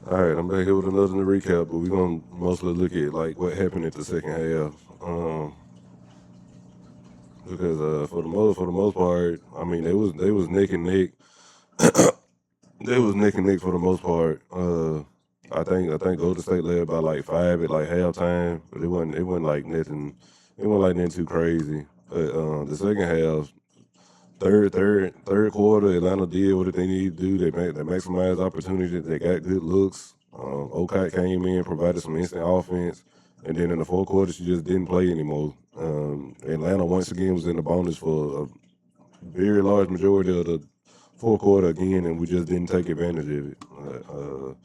All right, I'm back here with another recap, but we're gonna mostly look at like what happened at the second half. Because for the most part, I mean they was neck and neck. They was neck and neck for the most part. I think Golden State led by like 5 at like halftime, but it wasn't like nothing. It wasn't like nothing too crazy. But the second half, third quarter, Atlanta did what they needed to do. They maximized opportunity. They got good looks. Okai came in, provided some instant offense, and then in the fourth quarter, she just didn't play anymore. Atlanta once again was in the bonus for a very large majority of the fourth quarter again, and we just didn't take advantage of it.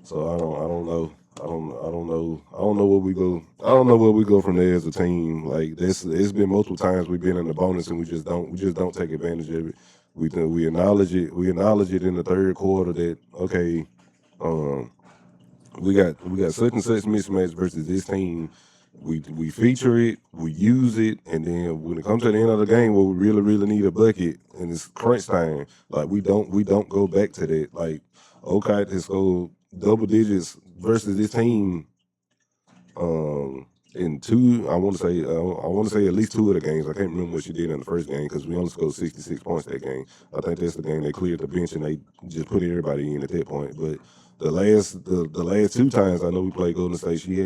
So I don't know. I don't know where we go. I don't know where we go from there as a team. Like this, it's been multiple times we've been in the bonus and we just don't take advantage of it. We acknowledge it. We acknowledge it in the third quarter that okay, um, we got such and such mismatch versus this team. We feature it, we use it, and then when it comes to the end of the game where we really need a bucket and it's crunch time, like we don't go back to that. Like okay, has scored double digits versus this team in two. I want to say at least two of the games. I can't remember what she did in the first game because we only scored 66 points that game. I think that's the game they cleared the bench and they just put everybody in at that point. But the last two times I know we played Golden State, she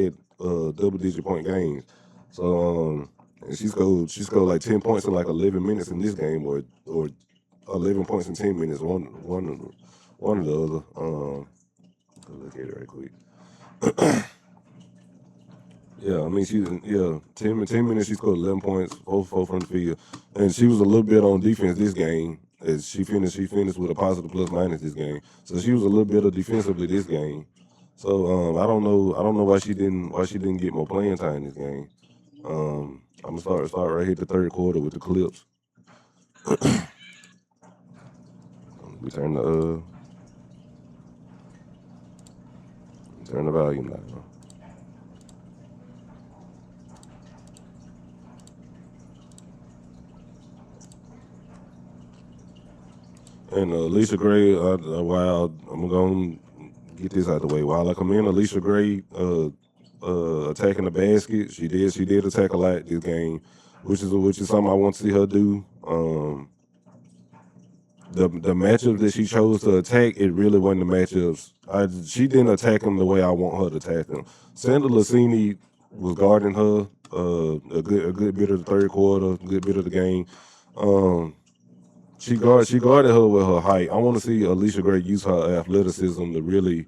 had double digit point games. So and she scored like 10 points in like 11 minutes in this game, or 11 points in 10 minutes. One or the other. Look at it right quick. Yeah, I mean yeah, 10 minutes she scored 11 points, 4 from the field, and she was a little bit on defense this game. As she finished with a positive plus minus this game, so she was a little bit of defensively this game. So I don't know why she didn't get more playing time this game. I'm gonna start right here the third quarter with the clips. We turn the volume down. And Alicia Gray, while I'm gonna get this out the way, while I commend Alicia Gray attacking the basket, she did attack a lot this game, which is something I want to see her do. The matchup that she chose to attack, it really wasn't the matchups. She didn't attack them the way I want her to attack them. Sandra Lassini was guarding her a good bit of the third quarter, a good bit of the game. Um, she guarded her with her height. I want to see Alicia Gray use her athleticism to really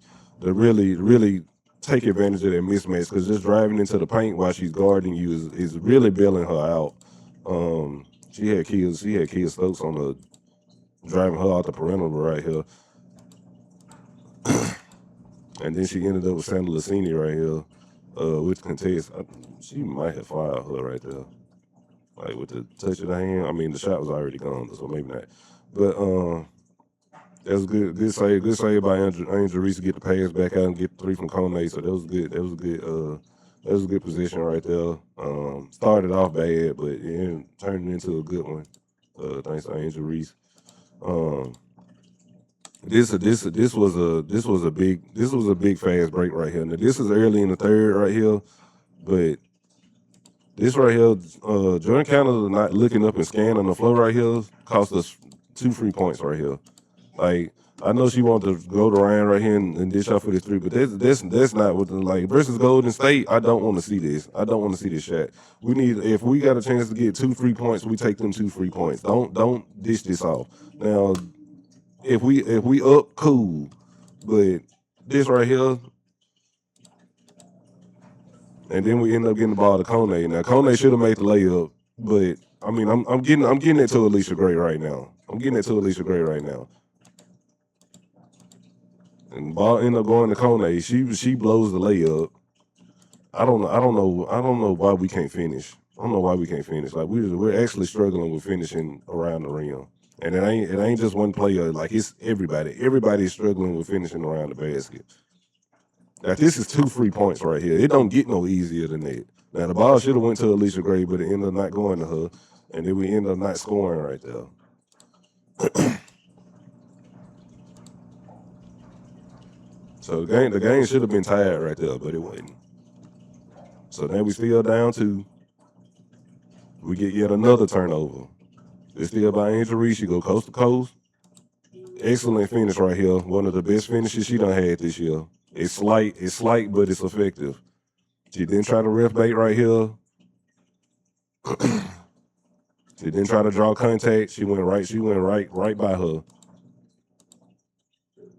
take advantage of that mismatch because just driving into the paint while she's guarding you is really bailing her out. She had Kia Stokes on the driving her out the perimeter right here, and then she ended up with Sandra Lassini right here with the contest. She might have fired her right there, like with the touch of the hand. I mean, the shot was already gone, so maybe not. But that was good. Good save by Angel Reese to get the pass back out and get the three from Kone. So that was good. That was a good. That was a good position right there. Started off bad, but it turned into a good one. Thanks to Angel Reese. Um, this was a big fast break right here. Now this is early in the third right here, but this right here, Jordan Canada not looking up and scanning the floor right here cost us two free points right here. Like I know she wanted to go to Ryan right here and dish off for this three, but that's not what like versus Golden State. I don't want to see this. I don't want to see this shot. If we got a chance to get two free points, we take them two free points. Don't dish this off. Now if we up, cool, but this right here, and then we end up getting the ball to Kone. Now Kone should have made the layup, but I mean I'm getting it to Alicia Gray right now. I'm getting it to Alicia Gray right now. And ball end up going to Kone. She blows the layup. I don't know why we can't finish. I don't know why we can't finish. Like we're actually struggling with finishing around the rim. And it ain't just one player, like it's everybody. Everybody's struggling with finishing around the basket. Like this is two free points right here. It don't get no easier than that. Now the ball should have went to Alicia Gray, but it ended up not going to her. And then we end up not scoring right there. So the game should have been tied right there, but it wasn't. So now we still down 2. We get yet another turnover. It's still by Angel Reese. She go coast to coast. Excellent finish right here. One of the best finishes she done had this year. It's slight, but it's effective. She didn't try to ref bait right here. She didn't try to draw contact. She went right by her.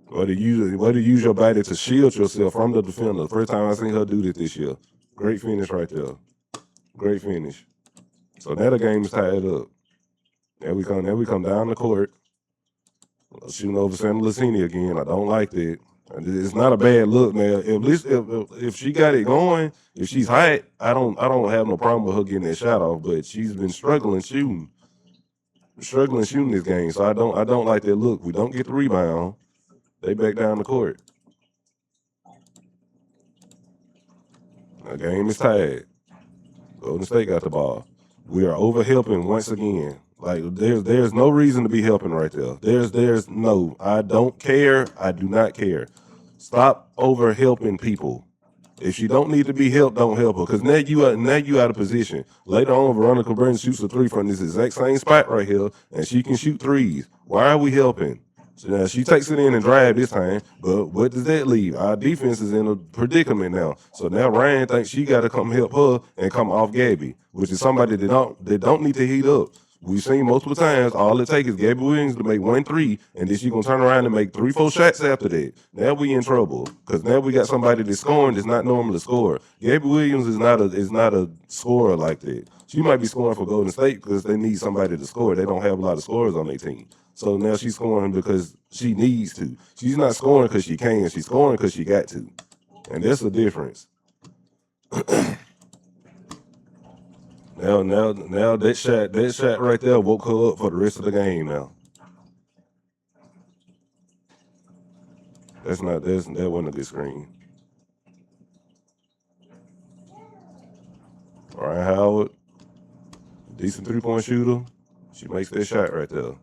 Way to use your body to shield yourself from the defender. First time I seen her do this year. Great finish right there. Great finish. So now the game is tied up. Now we come down the court. Shooting over Santa Lucini again. I don't like that. It's not a bad look, man. At least if she got it going, if she's hot, I don't have no problem with her getting that shot off. But she's been struggling shooting this game. So I don't like that look. We don't get the rebound. They back down the court. The game is tied. Golden State got the ball. We are over helping once again. Like there's no reason to be helping right there. There's no. I don't care. I do not care. Stop over helping people. If she don't need to be helped, don't help her. Because now you out of position. Later on, Veronica Burns shoots a 3 from this exact same spot right here, and she can shoot 3s. Why are we helping? So now she takes it in and drive this time, but what does that leave? Our defense is in a predicament now. So now Ryan thinks she got to come help her and come off Gabby, which is somebody that don't need to heat up. We've seen multiple times. All it takes is Gabby Williams to make 1 3, and then she gonna turn around and make 3 4 shots after that. Now we in trouble because now we got somebody that's scoring that's not normally a scorer. Gabby Williams is not a scorer like that. She might be scoring for Golden State because they need somebody to score. They don't have a lot of scorers on their team. So now she's scoring because she needs to. She's not scoring because she can. She's scoring because she got to, and that's the difference. Now that shot right there woke her up for the rest of the game. Now that wasn't a good screen. Ryan Howard, decent 3-point shooter. She makes that shot right there.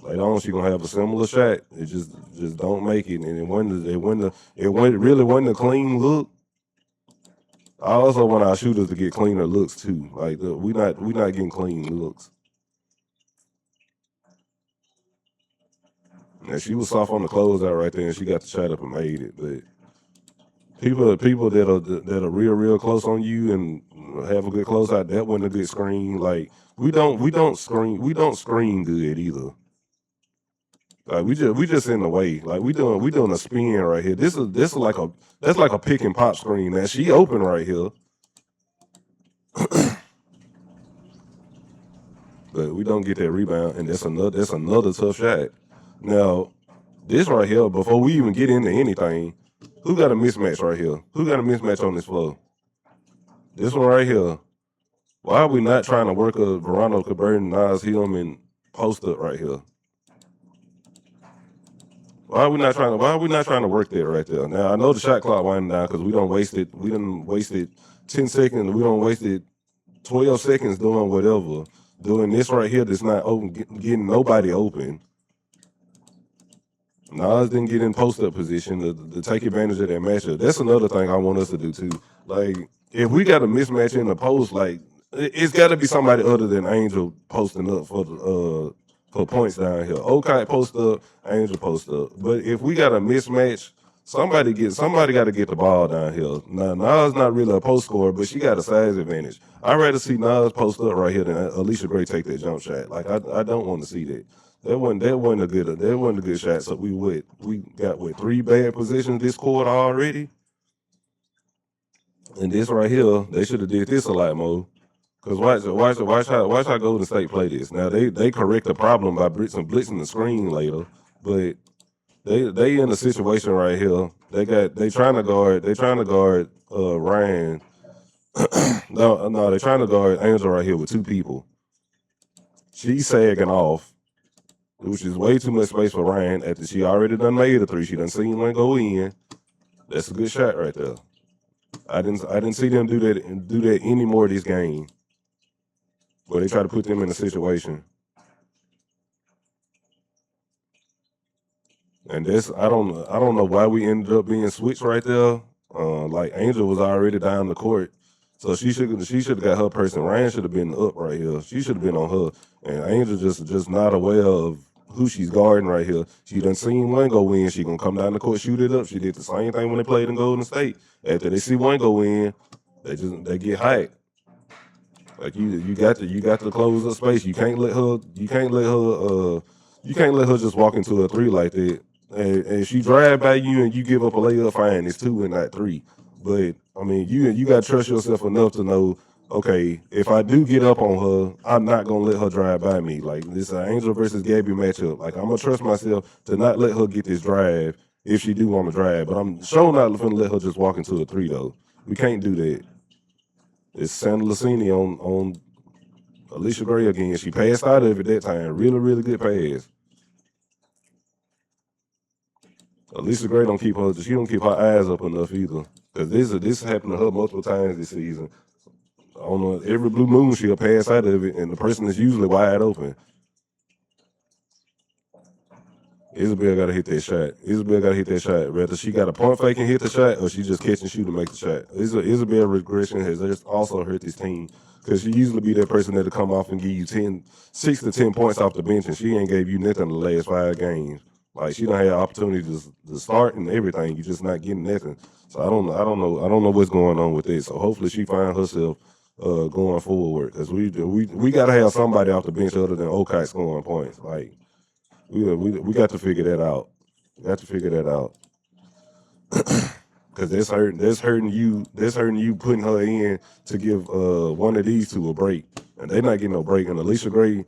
Later on, she gonna have a similar shot. It just don't make it, and it really wasn't a clean look. I also want our shooters to get cleaner looks too. Like we not getting clean looks. And she was soft on the closeout right there, and she got the shot up and made it. But people that are real close on you and have a good closeout, that wasn't a good screen. Like we don't screen good either. Like we just in the way. Like we doing a spin right here. This is like a pick and pop screen. Now she open right here. But we don't get that rebound, and that's another tough shot. Now, this right here, before we even get into anything, who got a mismatch right here? Who got a mismatch on this floor? This one right here. Why are we not trying to work a Veronica Burton, Nas Hillman post up right here? Why are we not trying to work that right there? Now I know the shot clock winding down because we done wasted 10 seconds. We done wasted 12 seconds doing whatever. Doing this right here that's not open, getting nobody open. Nas didn't get in post-up position to take advantage of that matchup. That's another thing I want us to do too. Like, if we got a mismatch in the post, like it's got to be somebody other than Angel posting up for points down here. Okay, post up, Angel post up. But if we got a mismatch, somebody got to get the ball down here. Now, Nas not really a post scorer, but she got a size advantage. I'd rather see Nas post up right here than Alicia Gray take that jump shot. Like I don't want to see that. That wasn't a good shot. So we got 3 bad positions this quarter already. And this right here, they should have did this a lot more. Cause watch how Golden State play this. Now they correct the problem by blitzing the screen later, but they in a situation right here. They trying to guard Ryan. No, they trying to guard Angel right here with 2 people. She's sagging off, which is way too much space for Ryan. After she already done made a 3, she done seen one go in. That's a good shot right there. I didn't see them do that anymore this game. But they try to put them in a situation. And that's I don't know why we ended up being switched right there. Like Angel was already down the court, so she should have got her person. Ryan should have been up right here. She should have been on her, and Angel just not aware of who she's guarding right here. She done seen one go in. She gonna come down the court, shoot it up. She did the same thing when they played in Golden State. After they see one go in, they get hyped. Like you got to close up space. You can't let her just walk into a three like that. And she drive by you and you give up a layup, fine. It's two and not three. But I mean, you got to trust yourself enough to know, okay, if I do get up on her, I'm not gonna let her drive by me. Like this an Angel versus Gabby matchup. Like I'm gonna trust myself to not let her get this drive if she do want to drive. But I'm sure not gonna let her just walk into a three though. We can't do that. It's Santa Lucini on Alicia Gray again. She passed out of it that time. Really, really good pass. Alicia Gray don't keep her. She don't keep her eyes up enough either. Cause this happened to her multiple times this season. I don't know. Every blue moon she'll pass out of it, and the person is usually wide open. Isabel got to hit that shot. Isabel got to hit that shot. Whether she got a pump fake and hit the shot, or she just catch and shoot and make the shot. Isabel regression has just also hurt this team because she usually be that person that'll come off and give you 6 to 10 points off the bench, and she ain't gave you nothing the last 5 games. Like she don't have opportunity to start and everything. You just not getting nothing. So I don't know what's going on with this. So hopefully she find herself going forward because we got to have somebody off the bench other than Okai scoring points. Like we got to figure that out. We got to figure that out because that's hurting. That's hurting you. That's hurting you putting her in to give one of these two a break, and they're not getting no break. And Alicia Gray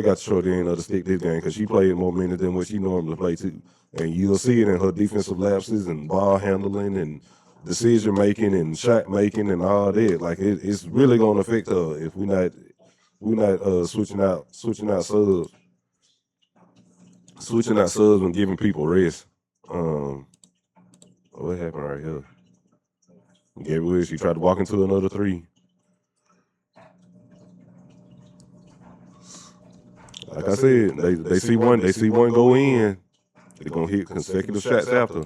got the short end of the stick this game because she played more minutes than what she normally play too. And you'll see it in her defensive lapses and ball handling and decision making and shot making and all that. Like it's really gonna affect her if we not switching out subs and giving people rest. Um, what happened right here? Gabby Willis, she tried to walk into another three. Like I said, they see one go in, they're gonna hit consecutive shots after.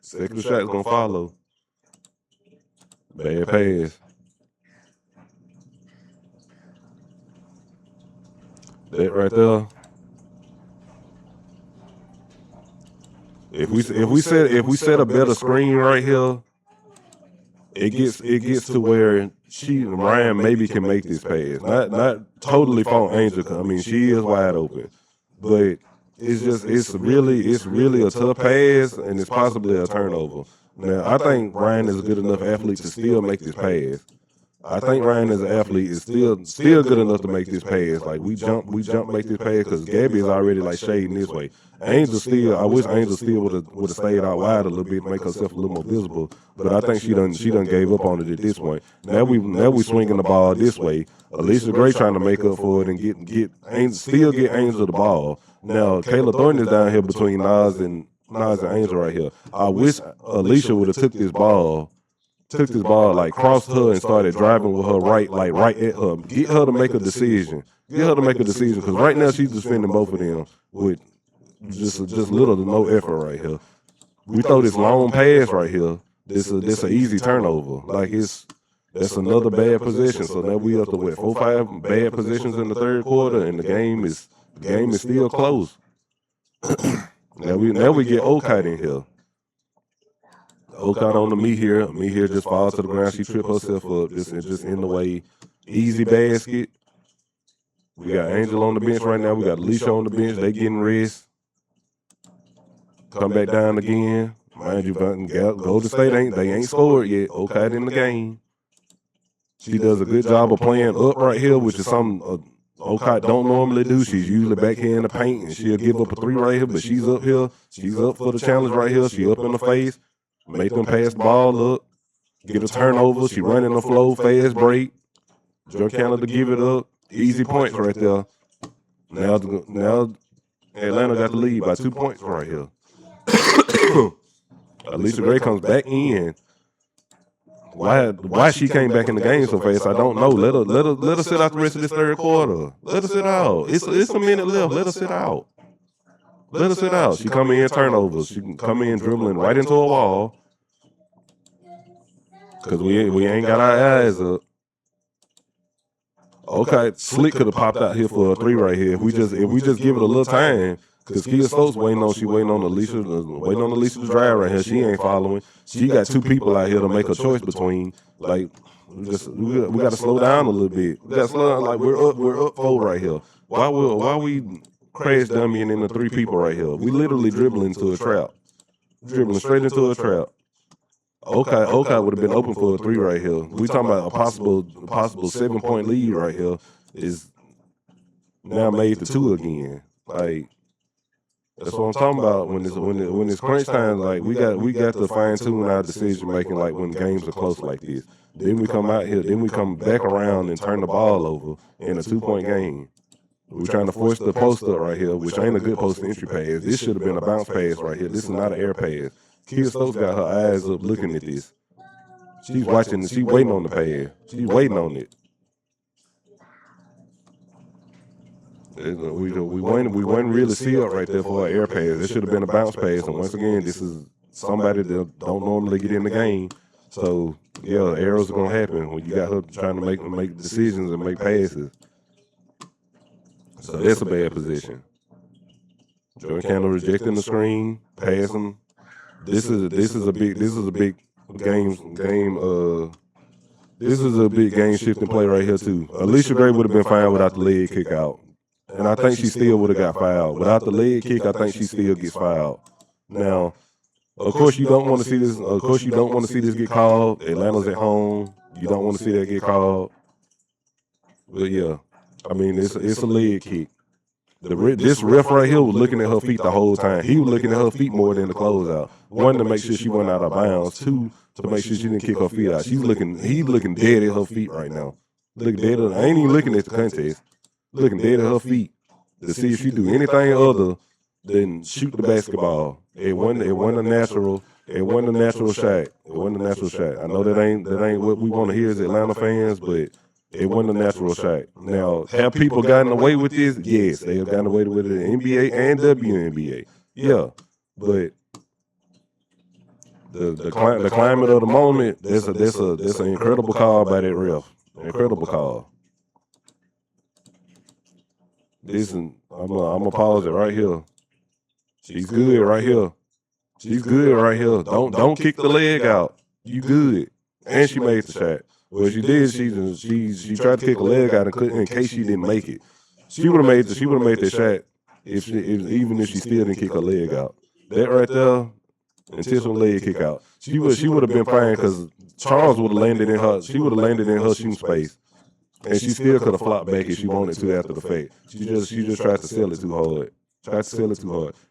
Consecutive shots gonna follow. Bad pass. That right there. If we set a better screen right here, it gets to where Ryan maybe can make this pass. Not totally fault Angel. 'Cause, I mean, she is wide open, but it's really a tough pass, and it's possibly a turnover. Now I think Ryan is a good enough athlete to still make this pass. I think Ryan as an athlete is still good enough to make this pass. Like we jump, make this pass because Gabby is already like shading this way. I wish Angel still would have stayed out wide a little bit, make herself a little more visible. But I think she done gave up on it at this point. Now we swinging the ball this way. Alicia Gray trying to make up for it and get Angel the ball. Now Kayla Thornton is down here between Nas and Angel right here. I wish Alicia would have took this ball, like crossed her and started driving with her right, like right at her. Get her to make a decision. Get her to make a decision because right now she's defending both of them with just little to no effort right here. We throw this long pass right here. This an easy turnover. Like that's another bad possession. So now we up to 4-5 bad possessions in the third quarter, and the game is still close. Now we get Okai in here. Okai on the me here. Me here just falls to the ground. She tripped herself up. Just in the way. Easy basket. We got Angel on the bench right now. We got Alicia on the bench. They getting rest. Come back down again. Mind you, Golden State ain't scored yet. Okai in the game. She does a good job of playing up right here, which is something Okai don't normally do. She's usually back here in the paint, and she'll give up a three right here, but she's up here. She's up for the challenge right here. She up in the face. Make them pass the ball up. Get a turnover. She running the flow, fast break. Joe Canada give it up. Easy points right there. Now Atlanta got the lead by 2 points right here. Alicia Gray comes back in. Why she came back in the game so fast? I don't know. Let her sit out the rest of this third quarter. Let her sit out. It's a minute left. Let her sit out. Let her sit out. She come in turnovers. She can come in dribbling right into a wall. Cause we ain't got our eyes up. Okay, Slick could have popped out here for a three right here. If we just give it a little time, because Kia Stokes waiting on Alicia to drive right here. She ain't following. She got two people out here to make a choice between. Like we got to slow down a little bit. We got to slow down. Like we're up 4 right here. Why we crash dummying in the 3 people right here? We literally dribbling into a trap, dribbling straight into a trap. Okay would have been open for a 3 right here. We talking about a possible 7-point lead right here is now made to 2 again. Like that's what I'm talking about. When it's crunch time, like we got to fine tune our decision making. Like when games are close like this, then we come out here, then we come back around and turn the ball over in a 2-point game. We're trying to force the post up right here, which ain't a good post entry pass. This should have been a bounce pass right here. This is not an air pass. Kia Stokes got her eyes up looking at this. She's watching. She's waiting on the pass. She's waiting on it. We wouldn't really see up right there for an air pass. It should have been a bounce pass. And once again, this is somebody that don't normally get in the game. So yeah, errors are gonna happen when you got her trying to make decisions and make passes. So that's a bad position. Jordan Candle rejecting the screen, passing. This is a big game shifting play right here too. Alicia Gray would have been fine without the leg kick out. And I think she still would have got fouled. Without the leg kick, I think she still gets fouled. Now, of course you don't want to see this. Of course you don't want to see this get called. Atlanta's at home. You don't want to see that get called. But yeah, I mean it's a leg kick. This ref right here was looking at her feet the whole time. He was looking at her feet more than the closeout. 1, to make sure she went out of bounds. 2, to make sure she didn't kick her feet out. He's looking dead at her feet right now. Looking dead at her. I ain't even looking at the contest. Looking dead at her feet to see if she do anything other than shoot the basketball. It wasn't a natural shot. It wasn't a natural shot. I know that ain't what we want to hear as Atlanta fans, but it wasn't a natural shot. Now, have people gotten away with this? Yes, they have gotten away with it in NBA and WNBA. Yeah, but the climate of the moment, that's an incredible call by that ref. Incredible call. Listen, I'm gonna pause it right here. She's good right here. She's good right here. Don't kick the leg out. You good. And she made the shot. Well, she did. She tried to kick a leg out in case she didn't make it. She would have made that shot even if she still didn't kick her leg out. That right there, intentional leg kick out. She would have been fine because Charles would have landed in her. She would have landed in her shooting space, and she still could have flopped back if she wanted to after the fact. She just tried to sell it too hard.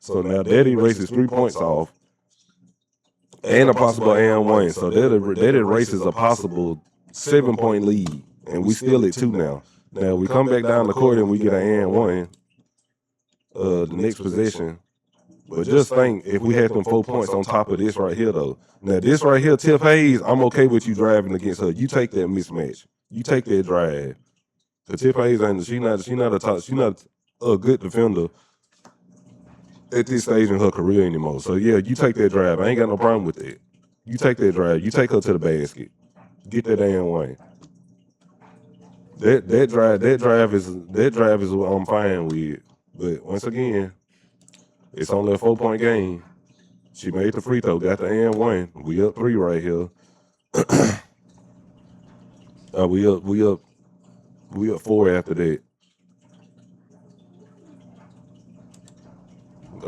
So now that erases 3 points off and a possible and 1. So that erases a possible 7-point lead, and we still at 2 now. Now we come back down the court and we get an and 1. The next possession. But just think if we had them 4 points on top of this right here though. Now this right here, Tiff Hayes, I'm okay with you driving against her. You take that mismatch. You take that drive. The Tiff Hayes she's not a good defender at this stage in her career anymore. So yeah, you take that drive. I ain't got no problem with that. You take that drive. You take her to the basket. Get that and 1. That drive is what I'm fine with. But once again, it's only a 4-point game. She made the free throw, got the and 1. We up 3 right here. We up 4 after that.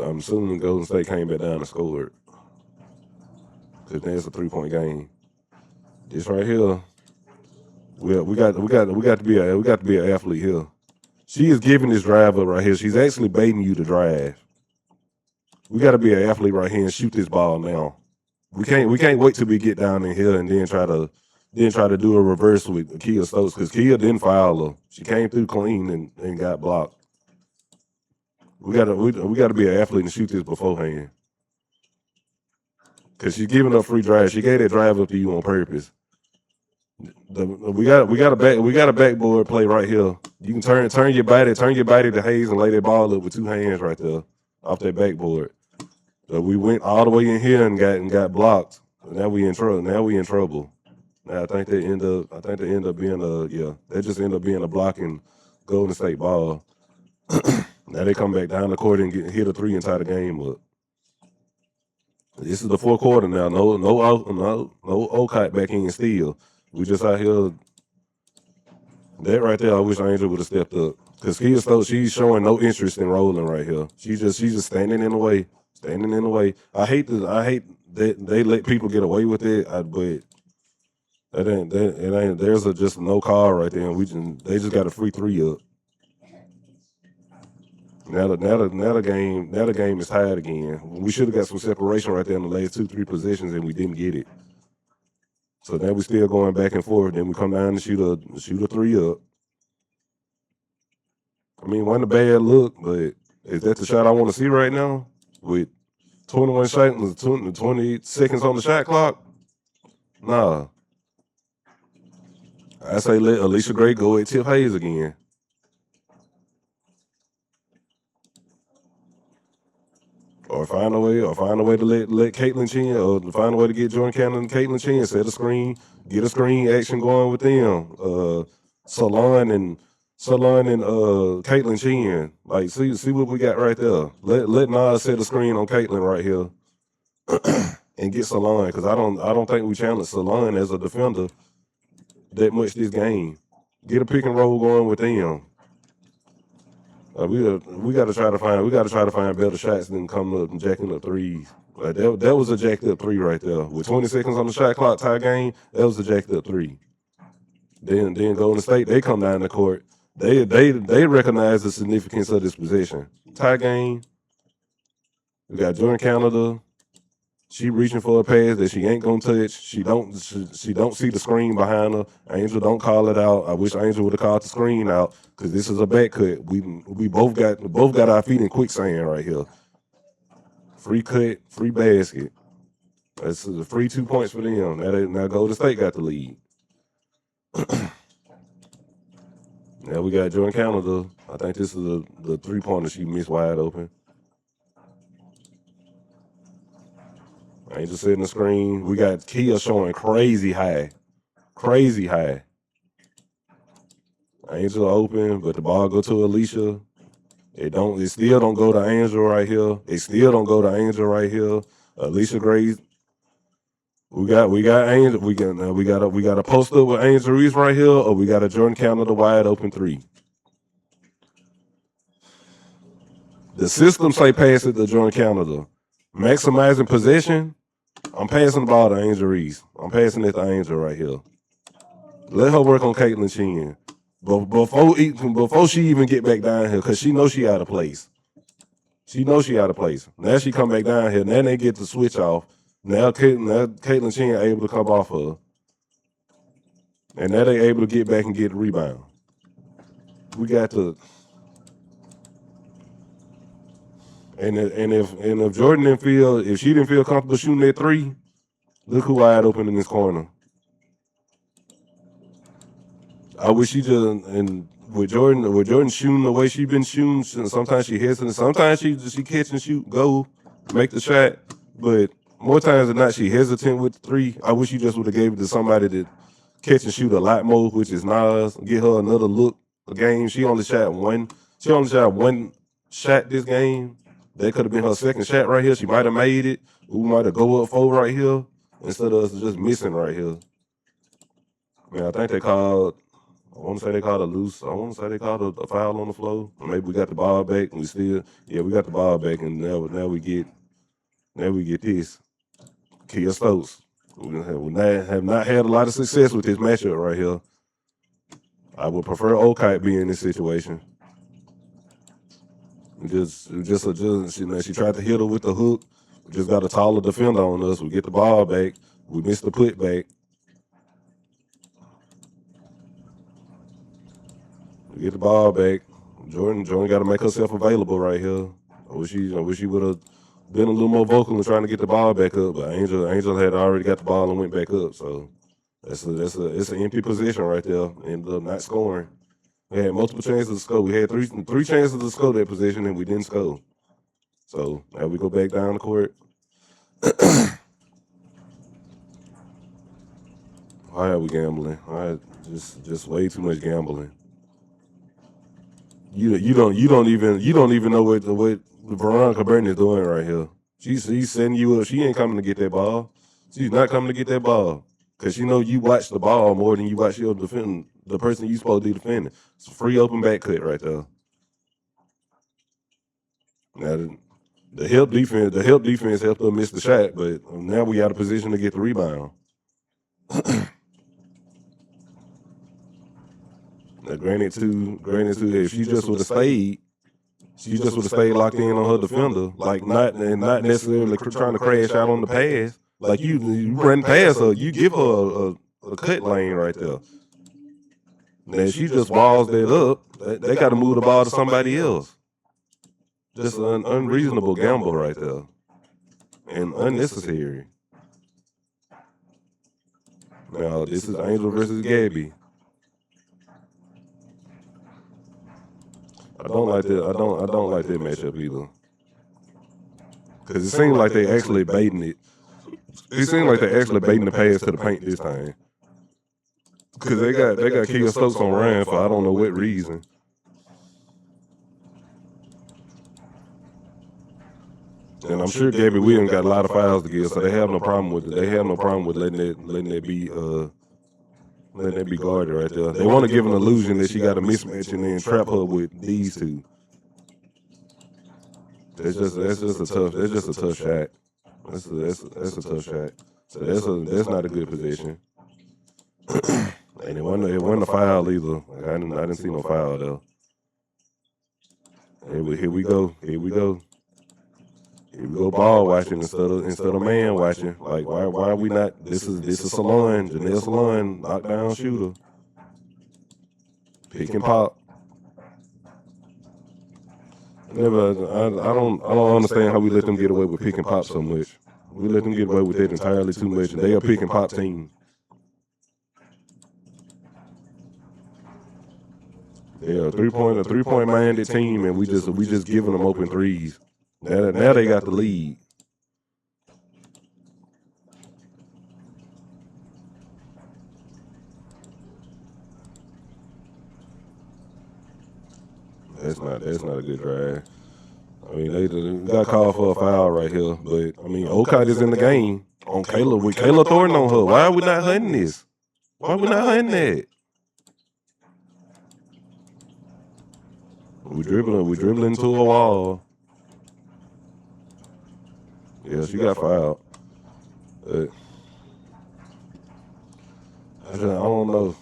I'm assuming Golden State came back down and scored. Cause that's a 3-point game. This right here, we got to be an athlete here. She is giving this drive up right here. She's actually baiting you to drive. We got to be an athlete right here and shoot this ball now. We can't wait till we get down in here and then try to do a reverse with Kia Stokes because Kia didn't foul her. She came through clean and got blocked. We gotta be an athlete and shoot this beforehand. Cause she's giving up free drives. She gave that drive up to you on purpose. We got a backboard play right here. You can turn your body to Hayes and lay that ball up with 2 hands right there. off that backboard. So we went all the way in here and got blocked. Now we in trouble. Now I think they end up. I think they end up being a yeah. They just end up being a blocking Golden State ball. Now they come back down the court and hit a three and tie the game up. This is the fourth quarter now. No Okite back in still. We just out here. That right there, I wish Angel would have stepped up. Cause she's showing no interest in rolling right here. She's just standing in the way. Standing in the way. I hate that they let people get away with it, but it ain't there's just a no call right there, and they just got a free three up. Now the game is tied again. We should have got some separation right there in the last 2-3 positions, and we didn't get it. So now we still going back and forth. Then we come down and shoot a three up. I mean, wasn't a bad look, but is that the shot I want to see right now? With 21 seconds, 20 seconds on the shot clock? Nah. I say let Alicia Gray go at Tip Hayes again. Or find a way to let Caitlin Chin, or find a way to get Jordan Cannon and Caitlin Chin, set a screen, get a screen action going with them. Salon and Caitlin Chin. Like see what we got right there. Let Nas set a screen on Caitlin right here. And get Salon, because I don't think we challenge Salon as a defender that much this game. Get a pick and roll going with them. We got to try to find better shots than coming up and jacking up threes. Like that was a jacked up three right there. With 20 seconds on the shot clock, tie game, that was a jacked up three. Then Golden State, they come down the court. They recognize the significance of this possession. Tie game. We got Jordan Canada. She reaching for a pass that she ain't gonna touch. She don't see the screen behind her. Angel don't call it out. I wish Angel would have called the screen out, because this is a back cut. We both got our feet in quicksand right here. Free cut, free basket. That's a free 2 points for them. Now Golden State got the lead. Now we got Jordan Canada. I think this is the 3-pointer she missed wide open. Angel setting the screen. We got Kia showing crazy high. Angel open, but the ball go to Alicia. It still don't go to Angel right here. Alicia Gray. We got Angel. We got a post up with Angel Reese right here, or we got a Jordan Canada wide open three. The system say pass it to Jordan Canada. Maximizing possession. I'm passing the ball to Angel Reese. I'm passing it to Angel right here. Let her work on Caitlin Chin. But before she even get back down here, because she knows she out of place. Now she come back down here. Now they get the switch off. Now Caitlin Chin able to come off her. And now they able to get back and get the rebound. We got to... And if Jordan if she didn't feel comfortable shooting that three, look who wide open in this corner. I wish she just, and with Jordan shooting the way she been shooting, sometimes she hesitates, sometimes she catch and shoot, go, make the shot, but more times than not she hesitant with the three. I wish you just would have gave it to somebody that catch and shoot a lot more, which is Nas. Get her another look a game. She only shot one shot this game. That could have been her second shot right here. She might have made it. We might have go up 4 right here instead of us just missing right here. Man, I think they called. I want to say they called a loose. I want to say they called a foul on the floor. Maybe we got the ball back and we got the ball back, and now we get this. Kia Stokes. We have not had a lot of success with this matchup right here. I would prefer Okite being in this situation. She tried to hit her with the hook. We just got a taller defender on us. We get the ball back. We missed the putback. We get the ball back. Jordan got to make herself available right here. I wish she would have been a little more vocal in trying to get the ball back up. But Angel had already got the ball and went back up. So it's an empty position right there. Ended up not scoring. We had multiple chances to score. We had three chances to score that position, and we didn't score. So now we go back down the court. Why are we gambling? Just way too much gambling. You don't even know what Veronica Burton is doing right here. She's setting you up. She ain't coming to get that ball. She's not coming to get that ball because she know you watch the ball more than you watch your defend the person you supposed to be defending. It's a free open back cut right there. Now the help defense helped her miss the shot, but now we out of position to get the rebound. Now, granted, if she just would have stayed, locked in on her defender, like not necessarily trying to crash out on the pass. Like you run past her, you give her a cut lane right there. Now she just walls that up. They got to move the ball to somebody else. Just an unreasonable gamble right there, and unnecessary. Now this is Angel versus Gabby. I don't like that. I don't like that matchup either. Cause it seems like they actually baiting it. It seems like they actually baiting the pass to the paint this time. Cause they got Kia Stokes on Ryan for I don't know what reason. And I'm sure Gabby Williams got a lot of fouls to give, so they have no problem with it. They have no problem with letting that be guarded right there. They want to give an illusion that she got a mismatch and then trap her with these two. That's just a tough shot. That's a tough shot. So that's not a good position. And it wasn't a foul either. Like, I didn't see no foul though. Here we go. Ball watching instead of man watching. Like why are we not? This is Salon, Janelle Salon, knockdown shooter, pick and pop. I don't understand how we let them get away with pick and pop so much. We let them get away with that entirely too much. They are pick and pop team. They are a 3-point minded team, and we just giving them open threes. Now they got the lead. That's not a good drive. I mean, they got called for a foul right here, but I mean, Okite is in the game on Kayla with Kayla Thornton on her. Why are we not hunting this? Why are we not hunting that? We dribbling to a wall. Yeah, she got fouled. I don't know.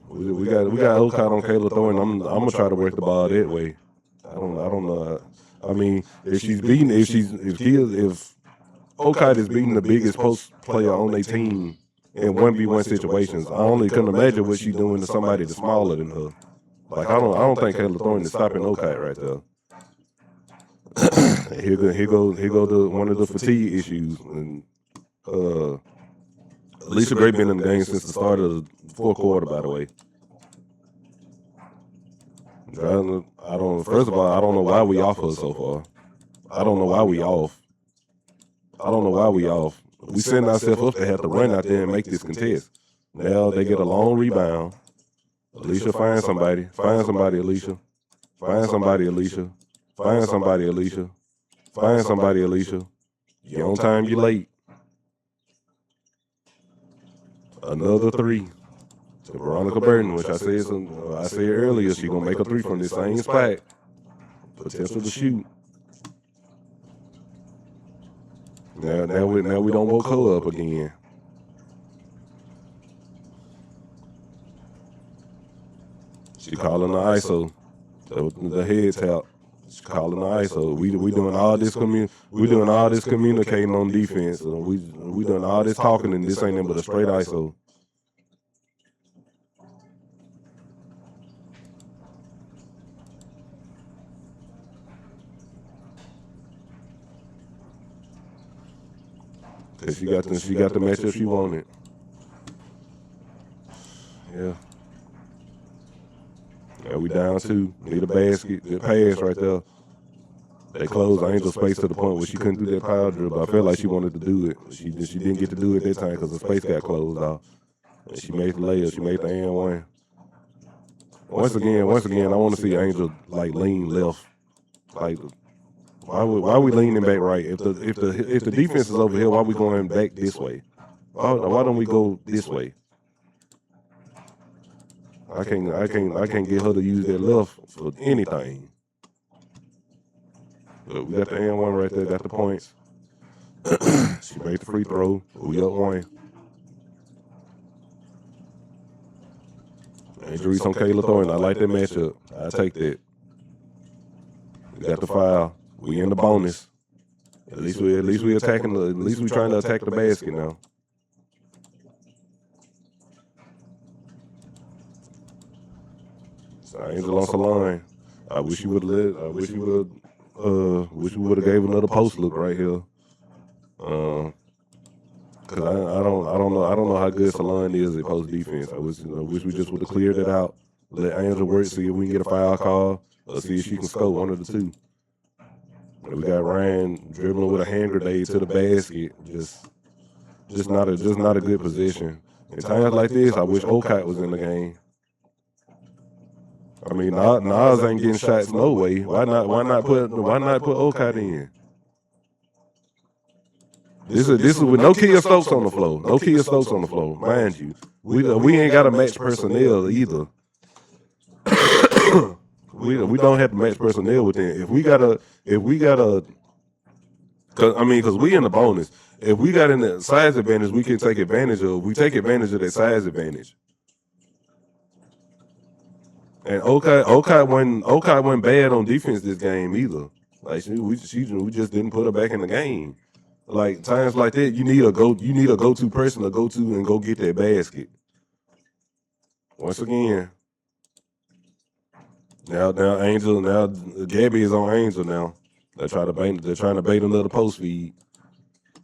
We got Okite on Kayla Thornton. I'm gonna try to work the ball that way. I don't know. I mean, if Okite is beating the biggest post player on their team in 1v1 situations, I only can imagine what she's doing to somebody that's smaller than her. Like I don't think Kayla Thornton is stopping Okite right there. here go the one of the fatigue issues. And Alicia Gray been in the game since the start of the fourth quarter, by the way. First of all, I don't know why we off her so far. I don't know why we off. We send ourselves up to have to run out there and make this contest. Now they get a long rebound. Alicia, find somebody, Alicia. Find somebody, Alicia. You on time, you late. Another three to Veronica Burton, which I said earlier, she gonna make a three from the same spot. Potential to shoot. Now we don't woke her up again. She calling the ISO, the head tap. She calling the ISO. We doing all this communicating on defense. We doing all this talking, and this ain't nothing but a straight ISO. Cause she got the matchup she wanted. Yeah. Now we down two. Need a basket. Good pass right there. They closed Angel's space to the point where she couldn't do that power dribble. I felt like she wanted to do it. She didn't get to do it that time because the space got closed off. And she made the layup. She made the and one. Once again, I want to see Angel like lean left. Like, why we leaning back right? If the defense is over here, why we going back this way? Why don't we go this way? I can't get her to use that left for anything. But we got the and one right there. Got the points. She made the free throw. We up one. Injuries on Kayla Thornton. I like that matchup. I take that. We got the foul. We in the bonus. At least we attacking the. At least we trying to attack the basket now. So Angel on Salon. I wish you would have let. I wish you would have. Wish we would have gave another post look right here. Cause I don't know how good Salon is at post defense. I wish we just would have cleared it out. Let Angel work, see if we can get a foul call, or see if she can score one of the two. We got Ryan dribbling with a hand grenade to the basket. Just not a good position. In times like this, I wish Okot was in the game. I mean, Nas ain't getting shots no way. Why not put Okot in? This is with no Kia Stokes on the floor. No Kia Stokes on the floor, mind you. We ain't got to match personnel either. we don't have to match personnel with them. If we gotta, cause we in the bonus. If we got in the size advantage, we can take advantage of. We take advantage of that size advantage. And Okot went bad on defense this game either. Like we just didn't put her back in the game. Like times like that, you need a go-to person to go to and go get that basket. Once again, now Gabby is on Angel now. They're trying to bait another post feed.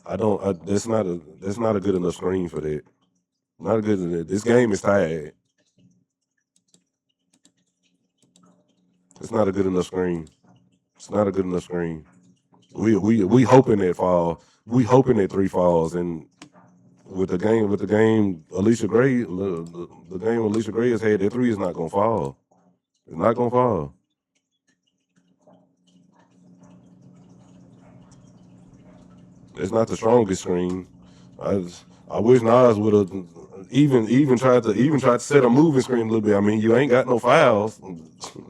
That's not a good enough screen for that. Not good enough. This game is tied. It's not a good enough screen. It's not a good enough screen. We hoping that fall. We hoping that 3 falls, and with the game Alicia Gray, the game Alicia Gray has had, that 3 is not gonna fall. It's not gonna fall. It's not the strongest screen. I wish Nas would have even tried to set a moving screen a little bit. I mean, you ain't got no fouls.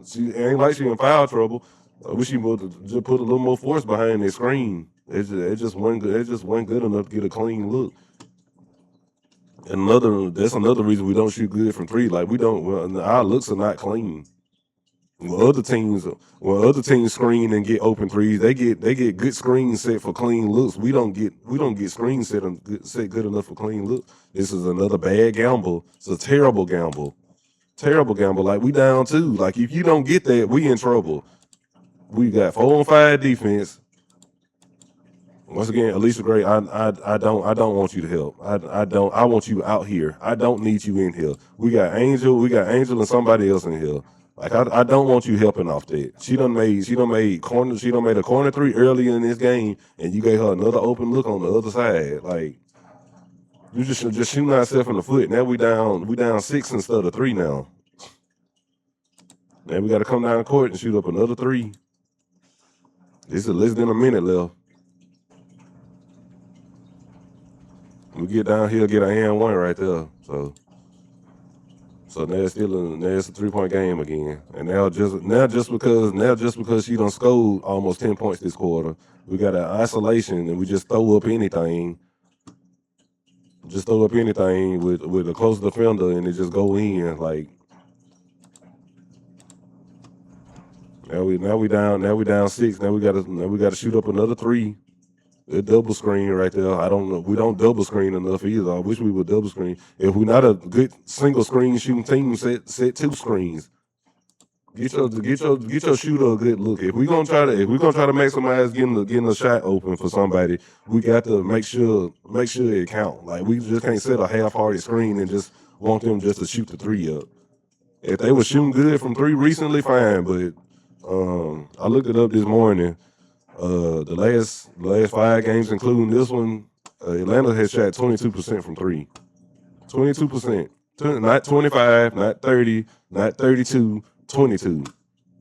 She ain't like she in foul trouble. I wish she would have just put a little more force behind that screen. It just wasn't good enough to get a clean look. That's another reason we don't shoot good from 3. Like our looks are not clean. When other teams screen and get open threes, they get good screens set for clean looks. We don't get screens set good enough for clean looks. This is another bad gamble. It's a terrible gamble. Terrible gamble. Like we down 2. Like if you don't get that, we in trouble. We got 4-on-5 defense. Once again, Alicia Gray, I don't want you to help. I want you out here. I don't need you in here. We got Angel and somebody else in here. Like I don't want you helping off that. She done made a corner 3 early in this game, and you gave her another open look on the other side. Like you just shooting ourselves in the foot. Now we down 6 instead of 3 now. Now we got to come down the court and shoot up another 3. This is less than a minute left. We get down here, get an and one right there. So now it's a 3-point game again. And now just because she done scored almost 10 points this quarter, we got an isolation and we just throw up anything. Just throw up anything with a close defender and it just go in. Like now we down 6. Now we gotta shoot up another 3. A double screen right there. I don't know. We don't double screen enough either. I wish we would double screen. If we're not a good single screen shooting team, set 2 screens. Get your shooter a good look. If we're gonna try to maximize getting a shot open for somebody, we got to make sure it count. Like we just can't set a half-hearted screen and just want them just to shoot the 3 up. If they were shooting good from 3 recently, fine. But I looked it up this morning. The last 5 games, including this one, Atlanta has shot 22% from three. 22%. Not 25, not 30, not 32, 22.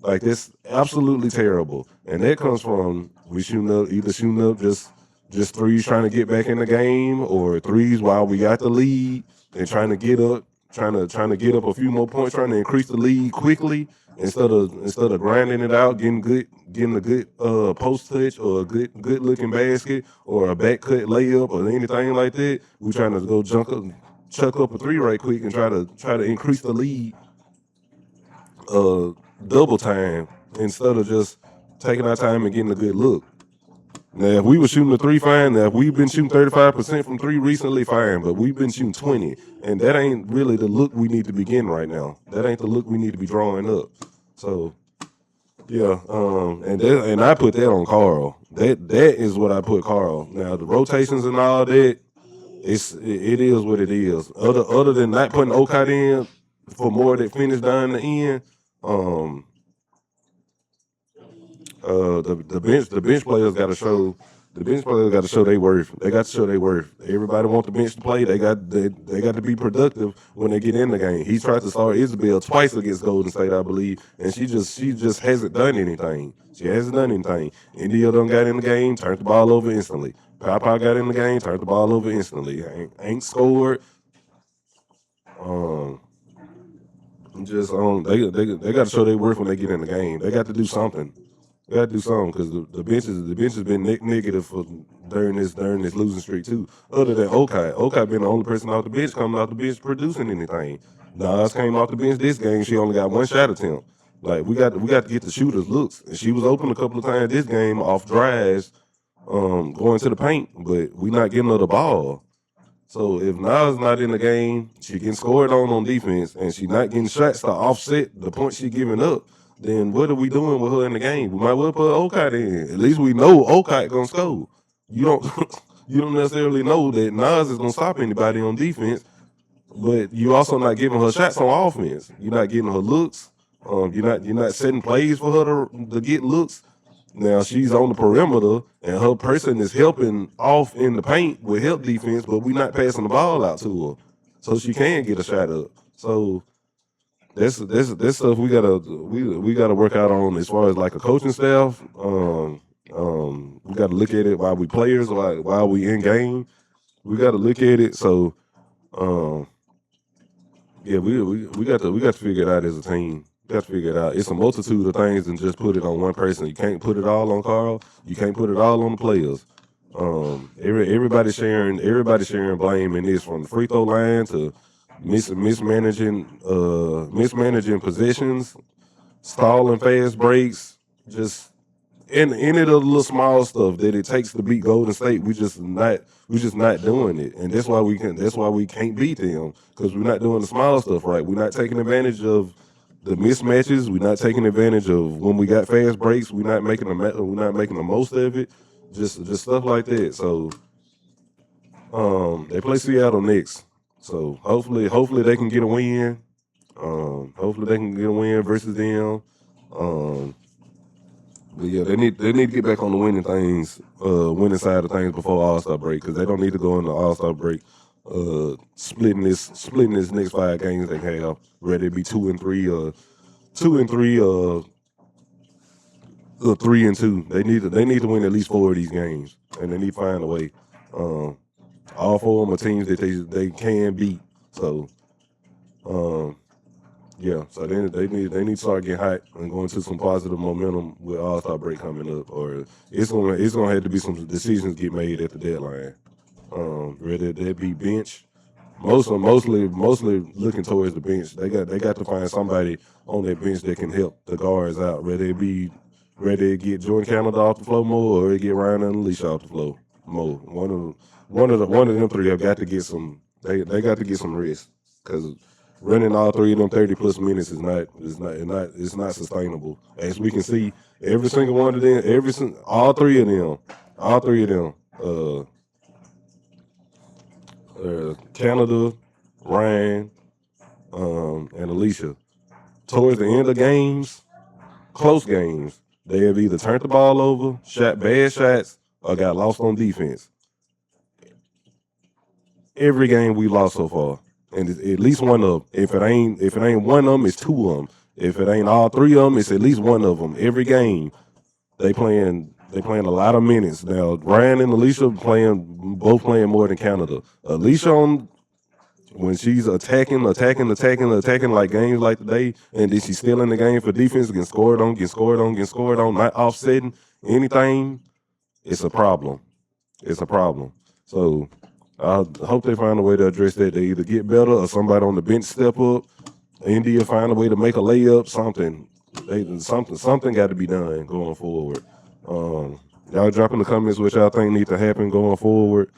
Like that's absolutely terrible. And that comes from we shooting up just threes trying to get back in the game or threes while we got the lead and trying to get up a few more points, trying to increase the lead quickly instead of grinding it out, getting a good post touch or a good looking basket or a back cut layup or anything like that. We trying to go chuck up a three right quick and try to increase the lead uh double time instead of just taking our time and getting a good look. Now, if we were shooting the three, fine. Now, if we've been shooting 35% from three recently, fine. But we've been shooting 20, and that ain't really the look we need to be getting right now. That ain't the look we need to be drawing up. So, yeah, and I put that on Carl. That is what I put Carl. Now, the rotations and all that, it is what it is. Other than not putting Okai in for more that finish down the end, um, the bench players got to show their worth. They got to show their worth. Everybody want the bench to play. They got to be productive when they get in the game. He tried to start Isabel twice against Golden State, I believe, and she just hasn't done anything. She hasn't done anything. India done got in the game, turned the ball over instantly. Papa got in the game, turned the ball over instantly. Ain't scored. Um, just they got to show their worth when they get in the game. They got to do something. We got to do something because the bench has been negative for during this losing streak too. Other than Okai been the only person off the bench coming off the bench producing anything. Nas came off the bench this game. She only got one shot attempt. Like we got to get the shooters looks, and she was open a couple of times this game off drives, going to the paint, but we not getting her the ball. So if Nas not in the game, she getting scored on defense, and she not getting shots to offset the points she giving up. Then what are we doing with her in the game? We might well put Okai in. At least we know Okai gonna score. You don't you don't necessarily know that Nas is gonna stop anybody on defense, but you also not giving her shots on offense. You're not getting her looks. You're not setting plays for her to get looks. Now she's on the perimeter and her person is helping off in the paint with help defense, but we're not passing the ball out to her, so she can get a shot up. So that's stuff we gotta work out on as far as like a coaching staff. We gotta look at it while we players, while we in game. We gotta look at it. So um, yeah, we got to figure it out as a team. We got to figure it out. It's a multitude of things and just put it on one person. You can't put it all on Carl. You can't put it all on the players. Everybody sharing blame in this, from the free throw line to mismanaging possessions, stalling fast breaks, just in any of the little small stuff that it takes to beat Golden State. We just not doing it, and that's why we can't beat them, because we're not doing the small stuff right. We're not taking advantage of the mismatches. We're not taking advantage of when we got fast breaks. We're not making the most of it. Just stuff like that. So they play Seattle next. So hopefully they can get a win. Hopefully they can get a win versus them. Um, but yeah, they need to get back on the winning side of things before All Star break, because they don't need to go into All Star break splitting this next 5 games they have, whether it be 2-3 or 3-2. They need to win at least 4 of these games, and they need to find a way. Um, all 4 of them are teams that they can beat. So um, yeah, so they need to start getting hot and going to some positive momentum with All Star break coming up, or it's gonna have to be some decisions get made at the deadline. Whether that be bench, mostly looking towards the bench. They got to find somebody on that bench that can help the guards out. Whether it get Jordan Canada off the floor more, or it get Ryan and Alicia off the floor more. One of them three have got to get some. They got to get some rest, because running all 3 of them 30 plus minutes is not sustainable. As we can see, every single one of them, all three of them, Canada, Ryan, and Alicia, towards the end of games, close games, they have either turned the ball over, shot bad shots, or got lost on defense. Every game we lost so far, and it's at least one of them. If it ain't one of them, it's two of them. If it ain't all three of them, it's at least one of them. Every game they playing a lot of minutes now. Ryan and Alicia both playing more than Canada. Alicia when she's attacking like games like today, and then she's still in the game for defense, getting scored on, not offsetting anything. It's a problem. It's a problem. So I hope they find a way to address that. They either get better or somebody on the bench step up. India find a way to make a layup. Something got to be done going forward. Y'all drop in the comments what y'all think need to happen going forward.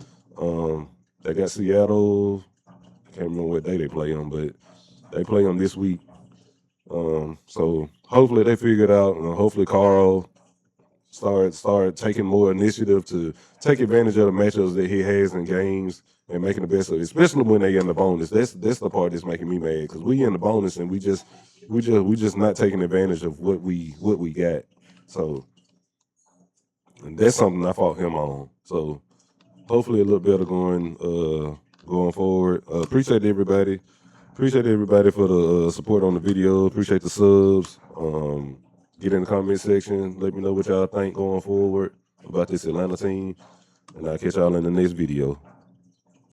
They got Seattle. Can't remember what day they play them, but they play them this week. So hopefully they figure it out, and hopefully Carl start taking more initiative to take advantage of the matchups that he has in games and making the best of it, especially when they get in the bonus. That's the part that's making me mad, because we in the bonus and we just not taking advantage of what we got. So and that's something I fought him on. So hopefully a little better going forward. Appreciate everybody. Appreciate everybody for the support on the video. Appreciate the subs. Get in the comment section. Let me know what y'all think going forward about this Atlanta team. And I'll catch y'all in the next video.